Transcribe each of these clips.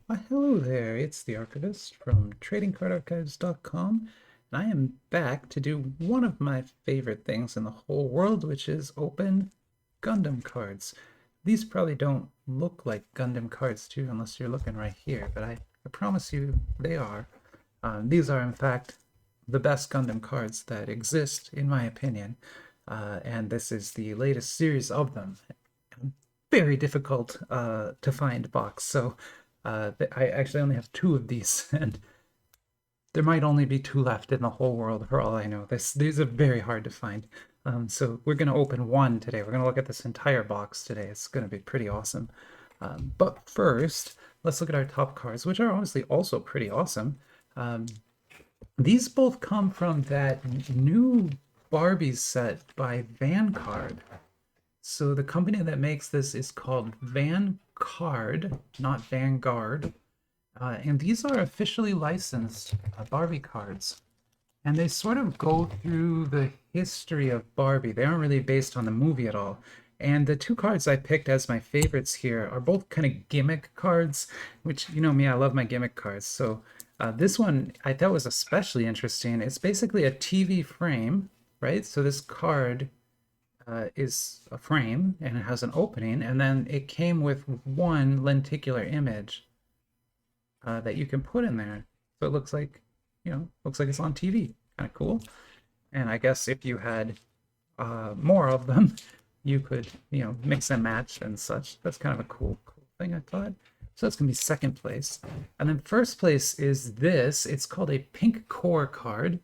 Hello there, it's the Archivist from TradingCardArchives.com, and I am back to do one of my favorite things in the whole world, which is open Gundam cards. These probably don't look like Gundam cards too, unless you're looking right here, but I promise you they are. These are, in fact, the best Gundam cards that exist, in my opinion, and this is the latest series of them. Very difficult to find box, so I actually only have two of these, and there might only be two left in the whole world for all I know. These are very hard to find. So we're going to open one today. We're going to look at this entire box today. It's going to be pretty awesome. But first, let's look at our top cards, which are honestly also pretty awesome. These both come from that new Barbie set by Vanguard. So the company that makes this is called Vanguard, not Vanguard. And these are officially licensed Barbie cards. And they sort of go through the history of Barbie. They aren't really based on the movie at all. And the two cards I picked as my favorites here are both kind of gimmick cards, which, you know me, I love my gimmick cards. So this one I thought was especially interesting. It's basically a TV frame, right? So this card is a frame and it has an opening, and then it came with one lenticular image that you can put in there. So it looks like, looks like it's on TV. Kind of cool. And I guess if you had more of them, you could, mix and match and such. That's kind of a cool thing, I thought. So that's going to be second place. And then first place is this. It's called a pink core card.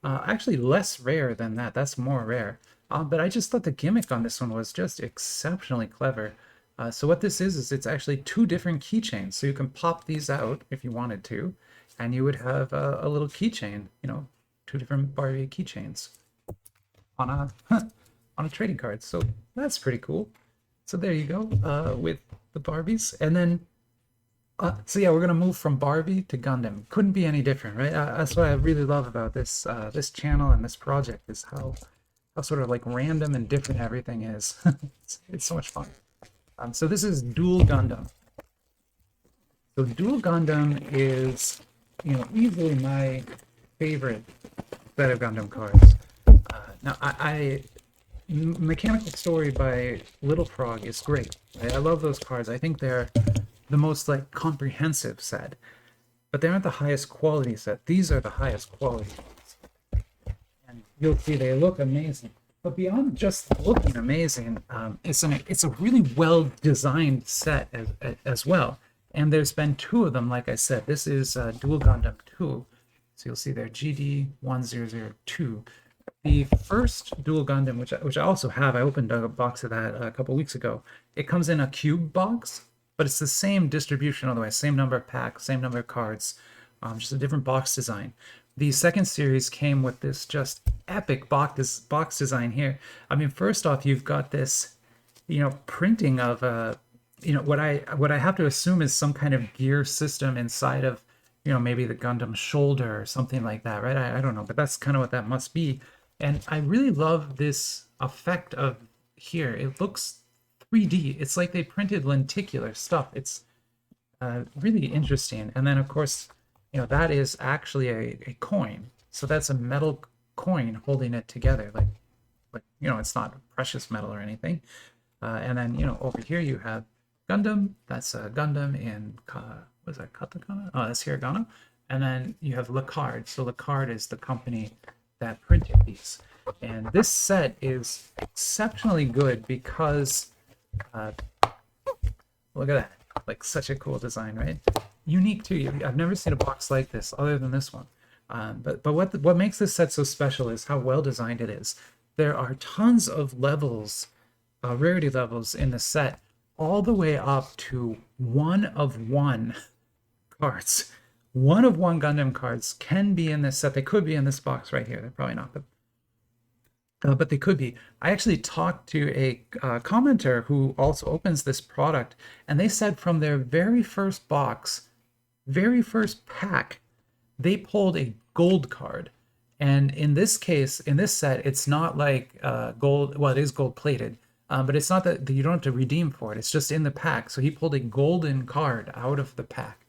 Actually less rare than that. That's more rare. But I just thought the gimmick on this one was just exceptionally clever. So what this is it's actually two different keychains. So you can pop these out if you wanted to, and you would have a little keychain, two different Barbie keychains on a on a trading card. So that's pretty cool. So there you go with the Barbies. And then, so yeah, we're gonna move from Barbie to Gundam. Couldn't be any different, right? That's what I really love about this channel and this project is how sort of like random and different everything is. It's so much fun. So this is Duel Gundam. So Duel Gundam is, easily my favorite set of Gundam cards. Now, Mechanical Story by Little Frog is great. I love those cards. I think they're the most like comprehensive set, but they aren't the highest quality set. These are the highest quality ones, and you'll see they look amazing. But beyond just looking amazing, it's a really well designed set as well. And there's been two of them, like I said. This is Duel Gundam 2. So you'll see there GD1002. The first Duel Gundam, which I also have, I opened a box of that a couple weeks ago. It comes in a cube box, but it's the same distribution otherwise, same number of packs, same number of cards, just a different box design. The second series came with this just epic box design here. I mean, first off, you've got this, printing of what I have to assume is some kind of gear system inside of, maybe the Gundam shoulder or something like that, right? I don't know, but that's kind of what that must be. And I really love this effect of here. It looks 3D. It's like they printed lenticular stuff. It's really interesting. And then, of course, that is actually a coin. So that's a metal coin holding it together. Like it's not precious metal or anything. And then, over here you have Gundam. That's a Gundam in, what is that, katakana? Oh, that's hiragana. And then you have LeCard. So LeCard is the company that printed these. And this set is exceptionally good because, look at that. Like such a cool design, right? Unique too. I've never seen a box like this other than this one. But what makes this set so special is how well designed it is. There are tons of levels, rarity levels in the set, all the way up to 1 of 1 cards. 1 of 1 Gundam cards can be in this set. They could be in this box right here. They're probably not, but they could be. I actually talked to a commenter who also opens this product, and they said from their very first box, very first pack, they pulled a gold card. And in this case, in this set, it's not like gold. Well, it is gold plated, but it's not that you don't have to redeem for it. It's just in the pack. So he pulled a golden card out of the pack.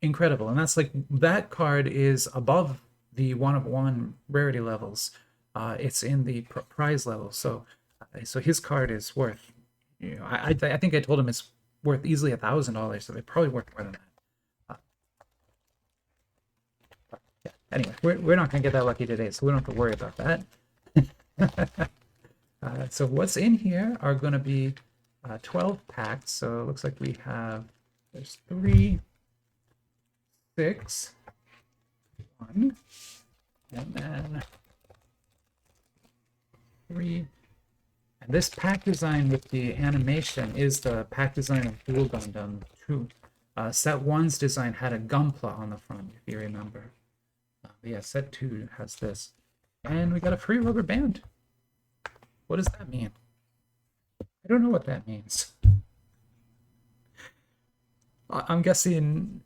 incredible. And that's like that card is above the 1 of 1 rarity levels. It's in the prize level. So his card is worth, I think I told him it's worth easily $1,000. So they're probably worth more than that. Yeah. Anyway, we're not gonna get that lucky today, so we don't have to worry about that. So what's in here are going to be 12 packs. So it looks like we have, there's 3, 6, 1, and then 3. And this pack design with the animation is the pack design of Duel Gundam 2. Set 1's design had a Gunpla on the front, if you remember. But yeah, set 2 has this. And we got a free rubber band. What does that mean? I don't know what that means. I'm guessing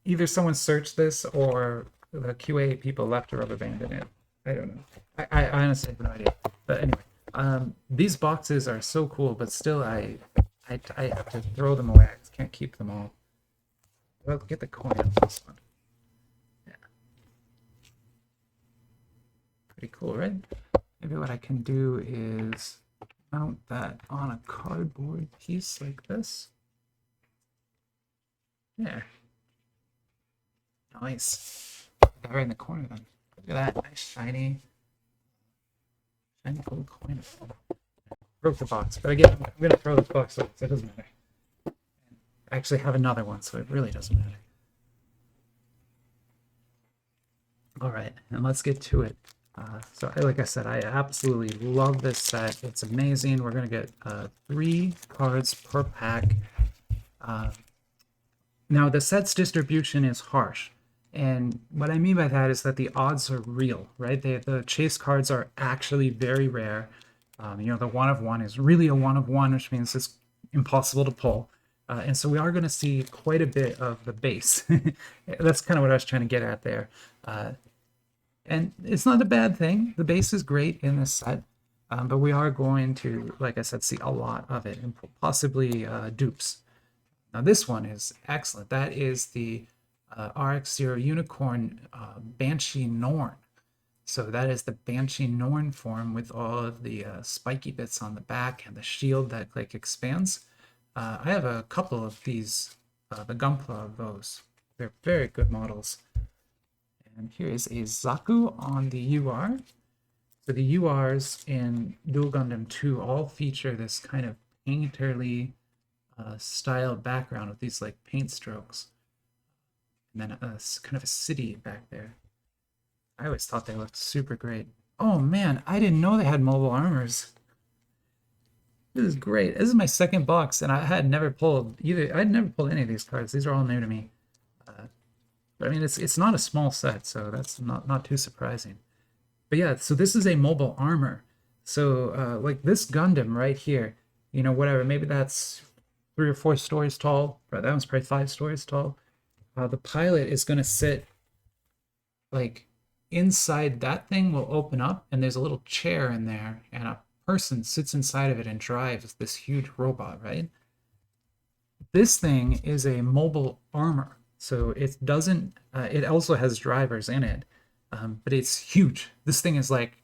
either someone searched this or the QA people left a rubber band in it. I don't know. I honestly have no idea. But anyway, these boxes are so cool, but still I have to throw them away. I can't keep them all. Well, get the coin on this one. Yeah. Pretty cool, right? Maybe what I can do is mount that on a cardboard piece like this. There. Nice. Put that right in the corner then. Look at that. Nice shiny gold coin. Broke the box. But again, I'm going to throw this box away, so it doesn't matter. I actually have another one, so it really doesn't matter. All right, and let's get to it. So like I said, I absolutely love this set. It's amazing. We're going to get 3 cards per pack. Now, the set's distribution is harsh. And what I mean by that is that the odds are real, right? The chase cards are actually very rare. The 1 of 1 is really a 1 of 1, which means it's impossible to pull. And so we are going to see quite a bit of the base. That's kind of what I was trying to get at there. And it's not a bad thing. The base is great in this set, but we are going to, like I said, see a lot of it, and possibly dupes. Now this one is excellent. That is the RX-0 Unicorn Banshee Norn. So that is the Banshee Norn form with all of the spiky bits on the back and the shield that like expands. I have a couple of these, the Gunpla of those. They're very good models. And here is a Zaku on the UR. So the URs in Duel Gundam 2 all feature this kind of painterly styled background with these like paint strokes. And then kind of a city back there. I always thought they looked super great. Oh man, I didn't know they had mobile armors. This is great. This is my second box, and I had never pulled either. I'd never pulled any of these cards. These are all new to me. But I mean, it's not a small set, so that's not too surprising. But yeah, so this is a mobile armor. So like this Gundam right here, whatever, maybe that's 3 or 4 stories tall. Right, that one's probably 5 stories tall. The pilot is going to sit like inside that thing will open up, and there's a little chair in there, and a person sits inside of it and drives this huge robot, right? This thing is a mobile armor. So it doesn't, it also has drivers in it, but it's huge. This thing is like,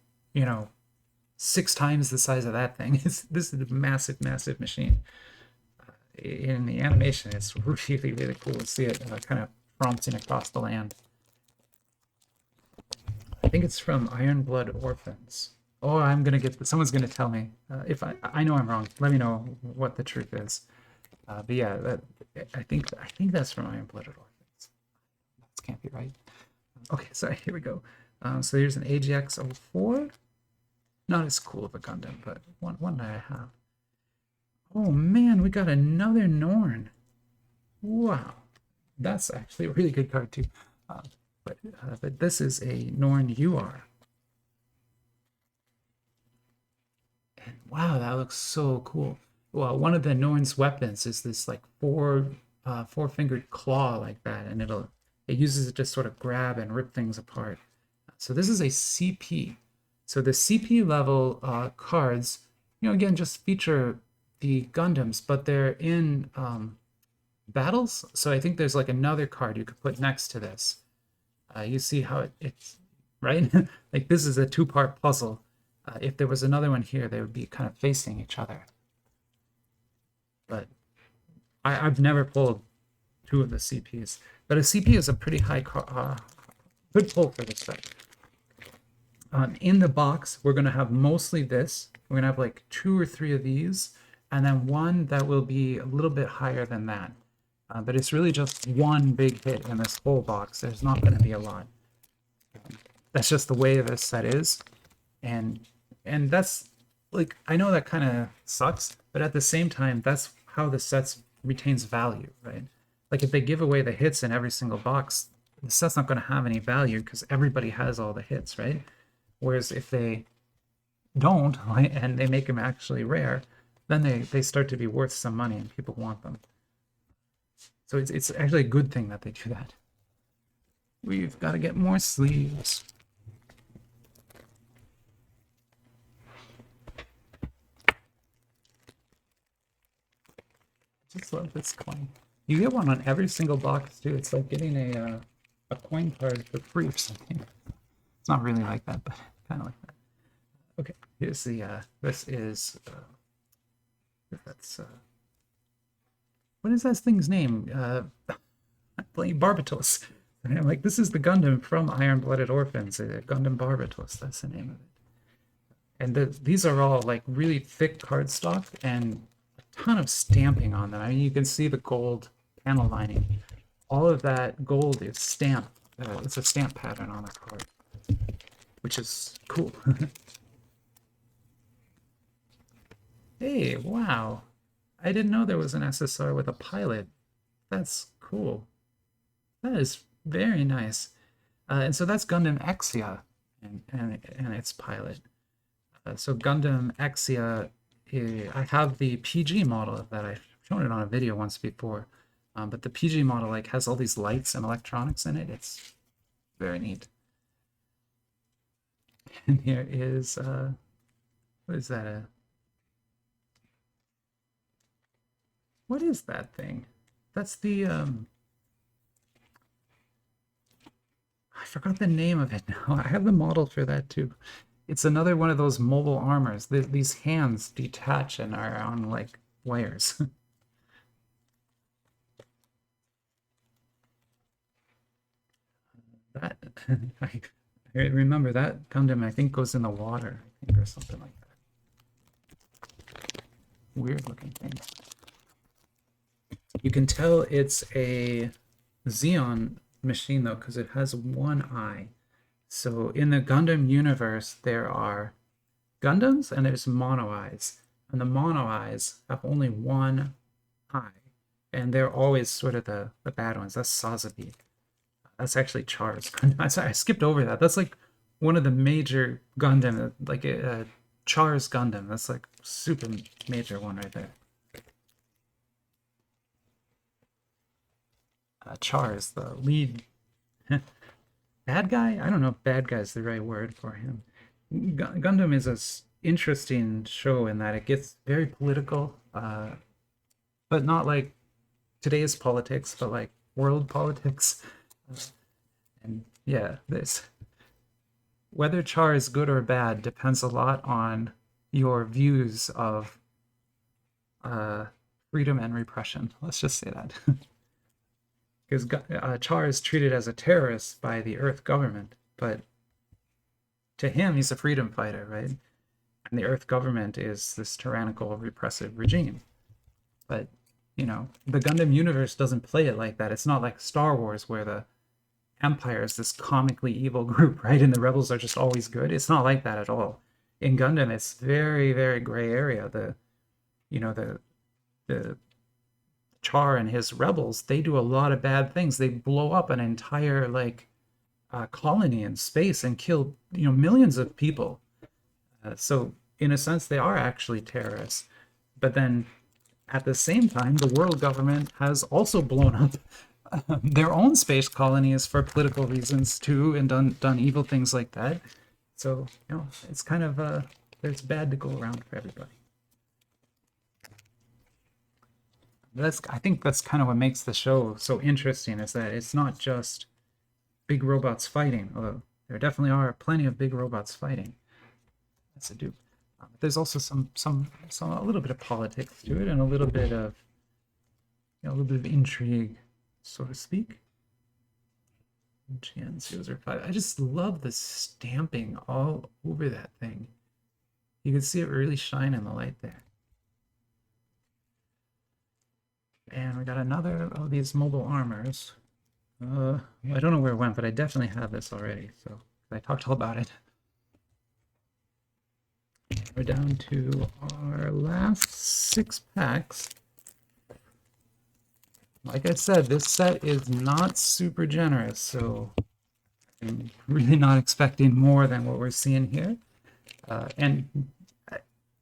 6 times the size of that thing. This is a massive, massive machine. In the animation, it's really, really cool to see it kind of prompting across the land. I think it's from Iron Blood Orphans. Oh, I'm gonna get, someone's gonna tell me. If I know I'm wrong, let me know what the truth is. But yeah, I think that's from Iron Blood Orphans. That can't be right. Okay, sorry, here we go. So here's an AGX-04. Not as cool of a Gundam, but one that I have. Oh man, we got another Norn. Wow, that's actually a really good card too. But this is a Norn UR. And wow, that looks so cool. Well, one of the Norn's weapons is this like four-fingered claw like that, and it uses it to sort of grab and rip things apart. So this is a CP. So the CP level cards, again, just feature the Gundams, but they're in battles. So I think there's like another card you could put next to this. You see how it's right? Like this is a two-part puzzle. If there was another one here, they would be kind of facing each other. But I've never pulled two of the CPs. But a CP is a pretty high good pull for this set. In the box, we're going to have mostly this. We're going to have like 2 or 3 of these, and then one that will be a little bit higher than that. But it's really just one big hit in this whole box. There's not going to be a lot. That's just the way this set is. And that's, like, I know that kind of sucks, but at the same time, that's how the set retains value, right? Like, if they give away the hits in every single box, the set's not going to have any value because everybody has all the hits, right? Whereas if they don't, and they make them actually rare, then they start to be worth some money and people want them. So it's actually a good thing that they do that. We've got to get more sleeves. I just love this coin. You get one on every single box too. It's like getting a coin card for free or something. It's not really like that, but kind of like that. Okay, here's the this is that's what is that thing's name? Playing Barbatos. And I'm like, this is the Gundam from Iron-Blooded Orphans, Gundam Barbatos. That's the name of it. And these are all like really thick cardstock and a ton of stamping on them. I mean, you can see the gold panel lining. All of that gold is stamped. It's a stamp pattern on the card, which is cool. Hey, wow. I didn't know there was an SSR with a pilot. That's cool. That is very nice. And so that's Gundam Exia and its pilot. So Gundam Exia, I have the PG model of that. I've shown it on a video once before. But the PG model like has all these lights and electronics in it. It's very neat. And here is, what is that? What is that thing? That's the, I forgot the name of it now. I have the model for that too. It's another one of those mobile armors. These hands detach and are on like wires. That I remember that Gundam I think goes in the water, I think, or something like that. Weird looking thing. You can tell it's a Xeon machine though, because it has one eye. So in the Gundam universe, there are Gundams and there's mono eyes. And the mono eyes have only one eye. And they're always sort of the bad ones. That's Sazabi. That's actually Char's Gundam. Sorry, I skipped over that. That's like one of the major Gundam, like Char's Gundam. That's like super major one right there. Char is the lead bad guy. I don't know if bad guy is the right word for him. Gundam is an interesting show in that it gets very political, but not like today's politics, but like world politics. And yeah, this whether Char is good or bad depends a lot on your views of freedom and repression. Let's just say that. Because Char is treated as a terrorist by the Earth government, but to him, he's a freedom fighter, right? And the Earth government is this tyrannical, repressive regime. But, you know, the Gundam universe doesn't play it like that. It's not like Star Wars where the Empire is this comically evil group, right? And the rebels are just always good. It's not like that at all. In Gundam, it's very, very gray area. The Char and his rebels, they do a lot of bad things. They blow up an entire like colony in space and kill millions of people. So in a sense, they are actually terrorists. But then at the same time, the world government has also blown up their own space colonies for political reasons too, and done evil things like that. So it's kind of there's bad to go around for everybody. I think that's kind of what makes the show so interesting, is that it's not just big robots fighting, although there definitely are plenty of big robots fighting. That's a dupe. There's also some a little bit of politics to it, and a little bit of a little bit of intrigue, so to speak. GN005. I just love the stamping all over that thing. You can see it really shine in the light there. And we got another of these mobile armors. I don't know where it went, but I definitely have this already, so I talked all about it. We're down to our last 6 packs. Like I said, this set is not super generous, so I'm really not expecting more than what we're seeing here. And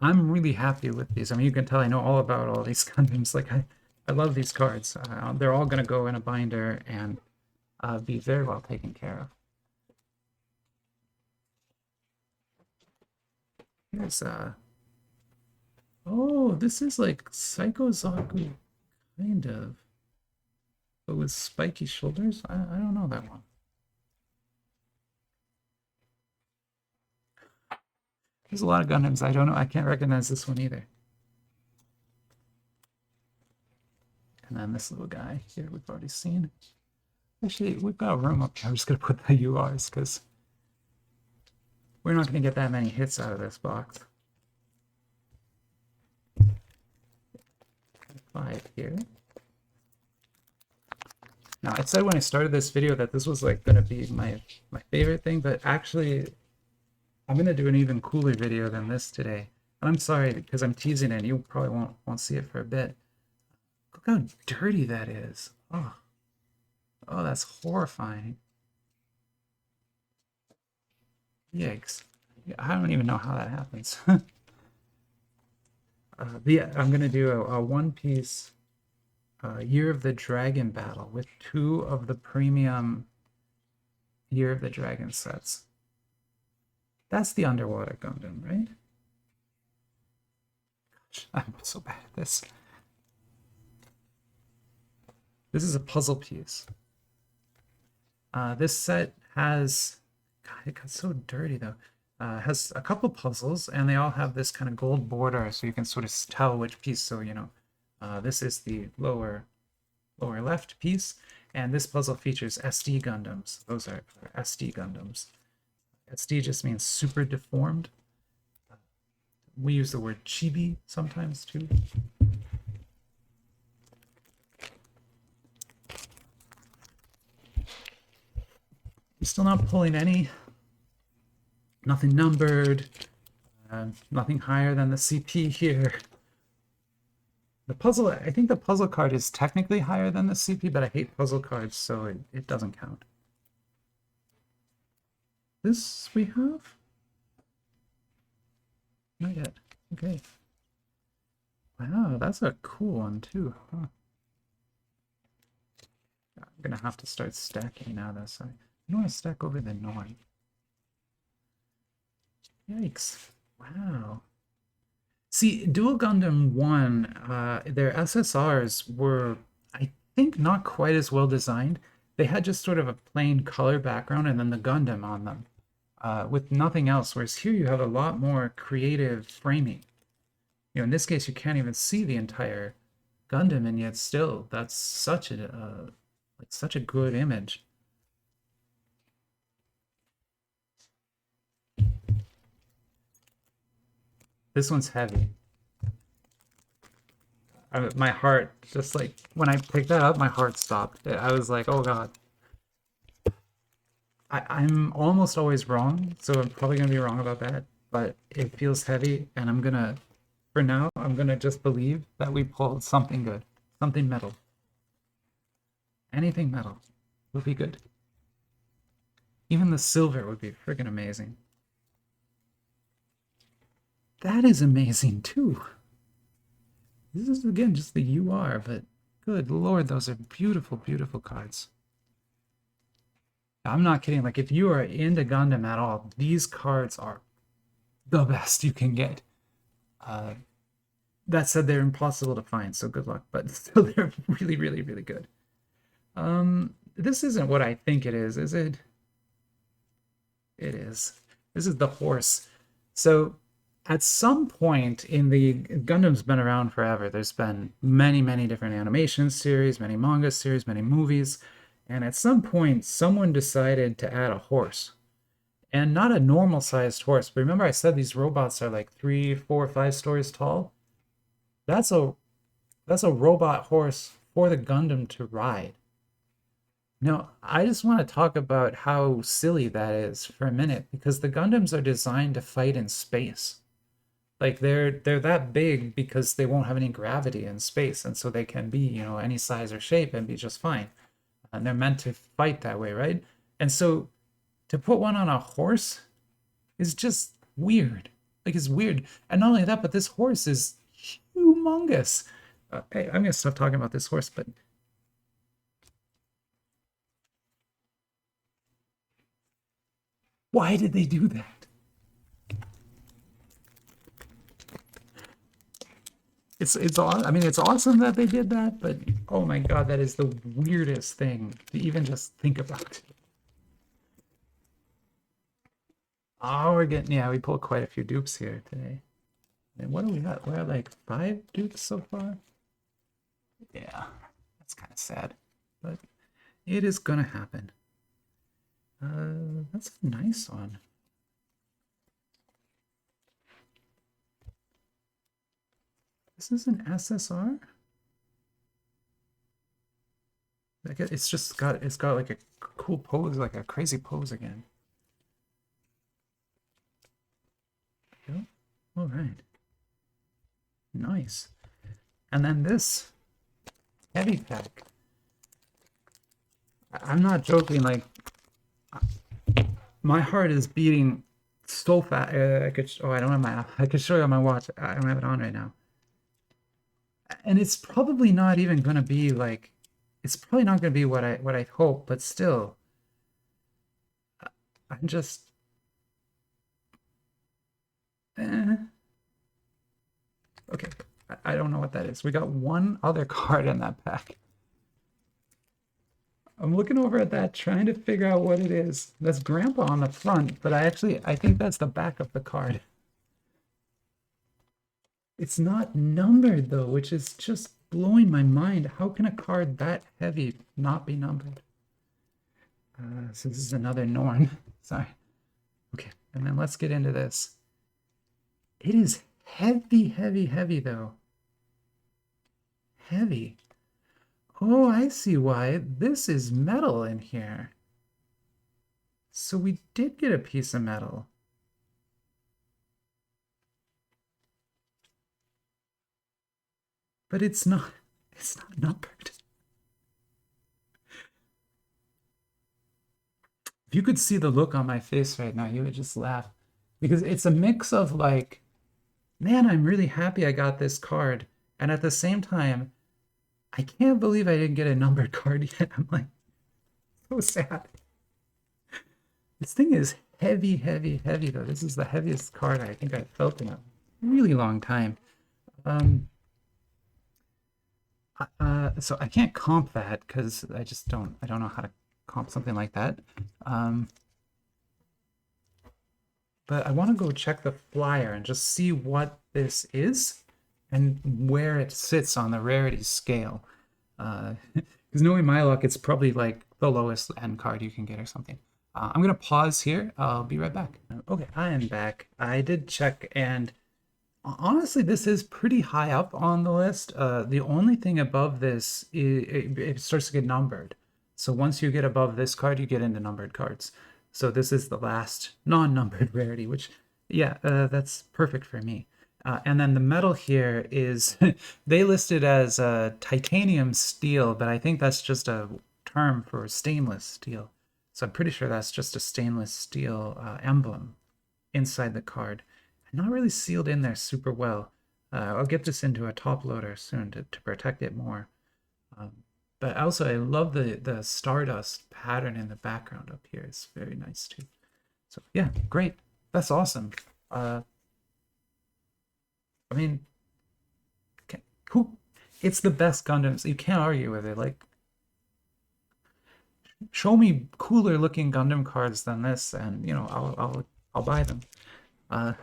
I'm really happy with these. I mean, you can tell I know all about all these Gundams. Like, I love these cards. They're all going to go in a binder and be very well taken care of. Here's oh, this is like Psycho Zaku, kind of, but with spiky shoulders. I don't know that one. There's a lot of Gundams. I don't know. I can't recognize this one either. And then this little guy here we've already seen. Actually, we've got a room up here. I'm just going to put the URs because we're not going to get that many hits out of this box. 5 here. Now, I said when I started this video that this was like going to be my favorite thing, but actually, I'm going to do an even cooler video than this today. And I'm sorry because I'm teasing it. You probably won't see it for a bit. Look how dirty that is. Oh, that's horrifying. Yikes. I don't even know how that happens. I'm going to do a one-piece Year of the Dragon battle with 2 of the premium Year of the Dragon sets. That's the underwater Gundam, right? Gosh, I'm so bad at this. This is a puzzle piece. This set has, God, it got so dirty though. Has a couple puzzles, and they all have this kind of gold border, so you can sort of tell which piece. So this is the lower left piece, and this puzzle features SD Gundams. Those are SD Gundams. SD just means super deformed. We use the word chibi sometimes too. I'm still not pulling any. Nothing numbered. Nothing higher than the CP here. The puzzle, I think the puzzle card is technically higher than the CP, but I hate puzzle cards, so it doesn't count. This we have? Not yet. Okay. Wow, that's a cool one too. Huh. I'm gonna have to start stacking now though, so I don't want to stack over the norm. Yikes. Wow. See, Duel Gundam 1, their SSRs were, I think, not quite as well designed. They had just sort of a plain color background and then the Gundam on them, with nothing else, whereas here you have a lot more creative framing. In this case, you can't even see the entire Gundam, and yet still, that's such a good image. This one's heavy. My heart, just like, when I picked that up, my heart stopped. I was like, oh god. I'm almost always wrong, so I'm probably going to be wrong about that, but it feels heavy, and for now, I'm going to just believe that we pulled something good. Something metal. Anything metal would be good. Even the silver would be freaking amazing. That is amazing too. This is again just the UR, but good lord, those are beautiful, beautiful cards. I'm not kidding. Like, if you are into Gundam at all, these cards are the best you can get. That said, they're impossible to find, so good luck. But still, they're really, really, really good. This isn't what I think it is it? It is. This is the horse. So at some point in the Gundam's been around forever. There's been many, many different animation series, many manga series, many movies. And at some point, someone decided to add a horse. And not a normal sized horse. But remember I said these robots are like 3, 4, 5 stories tall? That's a that's a robot horse for the Gundam to ride. No, I just want to talk about how silly that is for a minute because the Gundams are designed to fight in space. Like they're that big because they won't have any gravity in space, and so they can be, any size or shape and be just fine. And they're meant to fight that way, right? And so to put one on a horse is just weird. Like it's weird. And not only that, but this horse is humongous. Hey, I'm gonna stop talking about this horse, but why did they do that? I mean it's awesome that they did that, but oh my god, that is the weirdest thing to even just think about. Oh, we pulled quite a few dupes here today. And what do we got? We're at like 5 dupes so far. Yeah, that's kind of sad, but it is gonna happen. That's a nice one. This is an SSR. It's got like a cool pose, like a crazy pose again. Yep. All right. Nice. And then this heavy pack. I'm not joking. Like my heart is beating so fast. I don't have my. I could show you on my watch. I don't have it on right now. And it's probably not even gonna be like. It's probably not gonna be what I hope, but still. I'm just. Okay, I don't know what that is. We got one other card in that pack. I'm looking over at that, trying to figure out what it is. That's Grandpa on the front, but I think that's the back of the card. It's not numbered though, which is just blowing my mind. How can a card that heavy not be numbered? So this is another Norn. Sorry. Okay, and then let's get into this. It is heavy, heavy, heavy though. Heavy. Oh, I see why. This is metal in here. So we did get a piece of metal. But it's not numbered. If you could see the look on my face right now, you would just laugh. Because it's a mix of like, man, I'm really happy I got this card. And at the same time, I can't believe I didn't get a numbered card yet. I'm like, so sad. This thing is heavy, heavy, heavy though. This is the heaviest card I think I've felt in a really long time. So I can't comp that because I don't know how to comp something like that. But I want to go check the flyer and just see what this is and where it sits on the rarity scale. Because knowing my luck, it's probably like the lowest end card you can get or something. I'm going to pause here. I'll be right back. Okay, I am back. I did check, and honestly, this is pretty high up on the list. The only thing above this is it starts to get numbered. So once you get above this card, you get into numbered cards. So this is the last non-numbered rarity, which, yeah, that's perfect for me. And then the metal here is, they listed as titanium steel, but I think that's just a term for stainless steel. So I'm pretty sure that's just a stainless steel emblem inside the card. Not really sealed in there super well. I'll get this into a top loader soon to protect it more. But also I love the stardust pattern in the background up here. It's very nice too. So yeah, great. That's awesome. I mean, Who? It's the best Gundams. You can't argue with it. Like, show me cooler looking Gundam cards than this, and I'll buy them.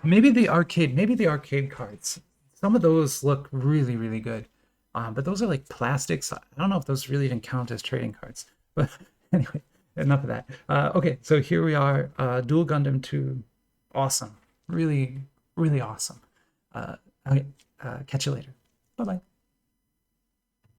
Maybe the arcade cards. Some of those look really, really good. But those are like plastics. I don't know if those really even count as trading cards. But anyway, enough of that. Okay, so here we are. Duel Gundam 2. Awesome. Really, really awesome. Okay, catch you later. Bye bye.